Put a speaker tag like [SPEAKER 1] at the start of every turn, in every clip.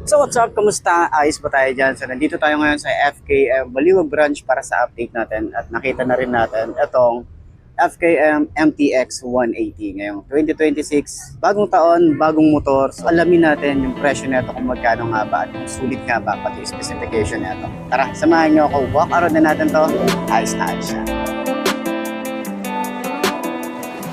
[SPEAKER 1] So what's up? Kamusta? Ayos ba tayo dyan? So nandito tayo ngayon sa FKM Baliwag Branch para sa update natin at nakita na rin natin itong FKM MTX 180 ngayong 2026. Bagong taon, bagong motor. So alamin natin yung presyo nito kung magkano nga ba at kung sulit nga ba pati yung specification nito. Tara, samahan nyo ako. Walk around na natin to. Ayos na ayos siya.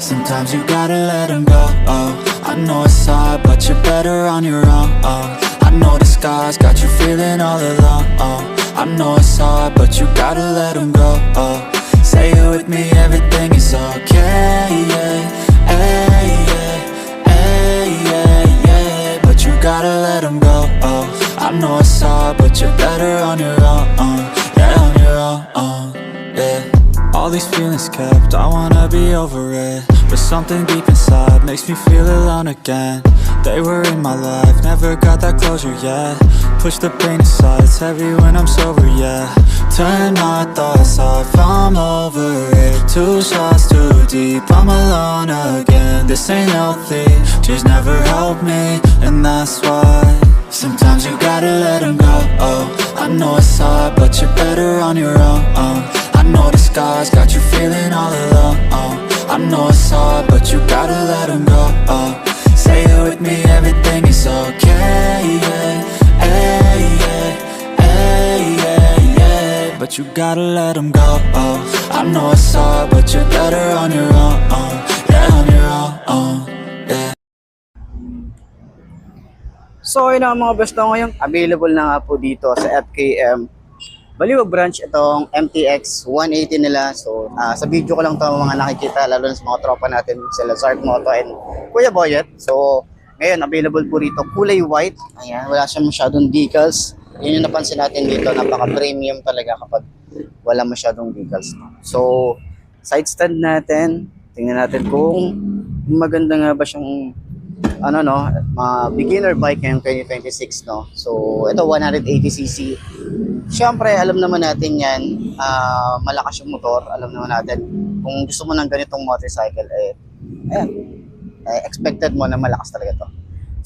[SPEAKER 2] Sometimes you gotta let them go, oh. I know it's hard, but you're better on your own, oh. I know the sky's got you feeling all alone, oh. I know it's hard, but you gotta let them go, oh. Say it with me, everything is okay, yeah. Hey, yeah, hey, yeah, yeah. But you gotta let them go, oh. I know it's hard, but you're better on your own, yeah, on your own, yeah. All these feelings kept, I wanna be over it. But something deep inside makes me feel alone again. They were in my life, never got that closure yet. Push the pain aside, it's heavy when I'm sober, yeah. Turn my thoughts off, I'm over it. 2 shots too deep, I'm alone again. This ain't healthy, she's never helped me, and that's why sometimes you gotta let them go, oh. I know it's hard, but you're better on your own, I know the sky's got you feeling all alone, I know it's hard, but you gotta let them go, say it with me, everything is okay, yeah. Hey, yeah, hey, yeah, yeah. But you gotta let them go, I know it's hard, but you're better on your own, yeah, on your own, yeah.
[SPEAKER 1] So yun ang mga basta ngayon, available na nga po dito sa FKM Baliwag Branch itong MTX 180 nila. So sa video ko lang ito mga nakikita, lalo na sa mga tropa natin sila Zark Moto and Kuya Boyet. So ngayon available po rito kulay white. Ayan, wala siyang masyadong decals. Yun yung napansin natin dito, napaka premium talaga kapag wala masyadong decals. So side stand natin, tingnan natin kung maganda nga ba siyang beginner bike ngayong 2026, no? So, ito 180cc. Siyempre, alam naman natin yan, malakas yung motor. Alam naman natin, kung gusto mo ng ganitong motorcycle, expected mo na malakas talaga to.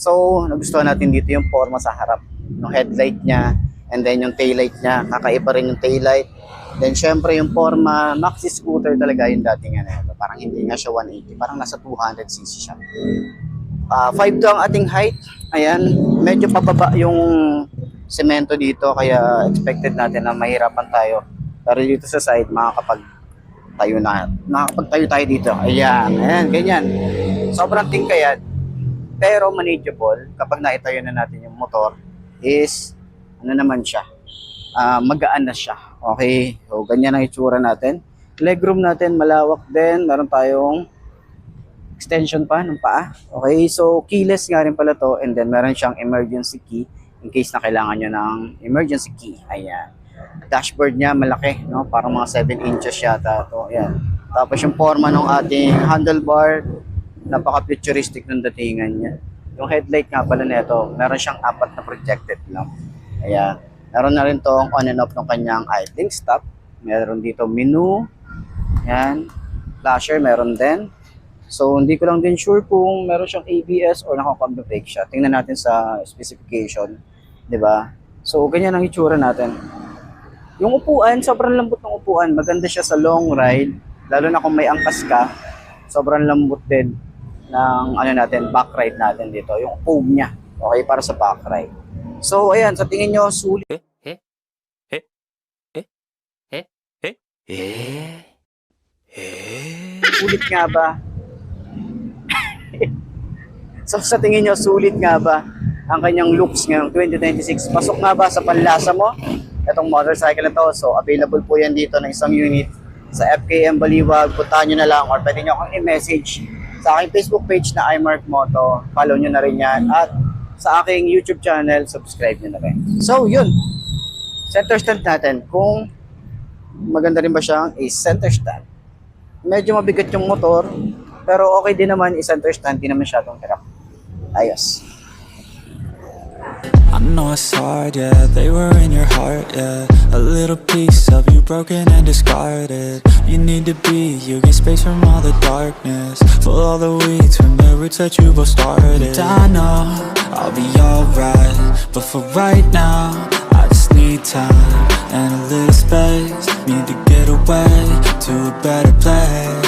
[SPEAKER 1] So, nagustuhan natin dito yung forma sa harap. Yung headlight niya, and then yung taillight niya. Kakaiba rin yung taillight. Then, syempre, yung forma, maxi scooter talaga yung dating yan. Parang hindi nga siya 180, parang nasa 200cc siya. 5'2" ang ating height. Ayan, medyo pababa yung semento dito kaya expected natin na mahirapan tayo. Pero dito sa side makakapagtayo tayo dito. Ayan, ganyan. Sobrang tingkayad pero manageable kapag naitayo na natin yung motor is naman siya. Magaan na siya. Okay, so ganyan ang itsura natin. Legroom natin malawak din. Meron tayong extension pa ng paa. Okay, so keyless nga rin pala to, and then meron siyang emergency key in case na kailangan nyo ng emergency key. Ayan. Dashboard niya malaki, no? Parang mga 7 inches yata to. Ayan. Tapos yung forma ng ating handlebar, napaka-futuristic ng datingan niya. Yung headlight nga pala nito, meron siyang 4 na projected, no? Ayan. Meron na rin tong on and off ng kanyang idling stop. Meron dito menu. Ayan. Flasher meron din. So, hindi ko lang din sure kung meron siyang ABS or naka-combi brake siya. Tingnan natin sa specification, 'di ba? So, ganyan ang itsura natin. Yung upuan, sobrang lambot ng upuan. Maganda siya sa long ride, lalo na kung may angkas ka. Sobrang lambot din ng back ride natin dito, yung foam niya. Okay, para sa back ride. So, ayan, sa tingin nyo, sulit. Sulit nga ba? So sa tingin nyo, sulit nga ba ang kanyang looks ngayong 2026? Pasok nga ba sa panlasa mo itong motorcycle na to? So available po yan dito ng isang unit sa FKM Baliwag. Puntahan nyo na lang or pwede nyo akong i-message sa aking Facebook page na iMark Moto. Follow nyo na rin yan. At sa aking YouTube channel, subscribe nyo na rin. So yun, center stand natin. Kung maganda rin ba siyang center stand. Medyo mabigat yung motor, pero okay din naman i-center stand, di naman masyadong hirap. Ayos.
[SPEAKER 2] I know it's hard, yeah, they were in your heart, yeah. A little piece of you broken and discarded. You need to be, you get space from all the darkness. Pull all the weeds from the roots that you both started. And I know I'll be alright. But for right now, I just need time and a little space. Need to get away to a better place.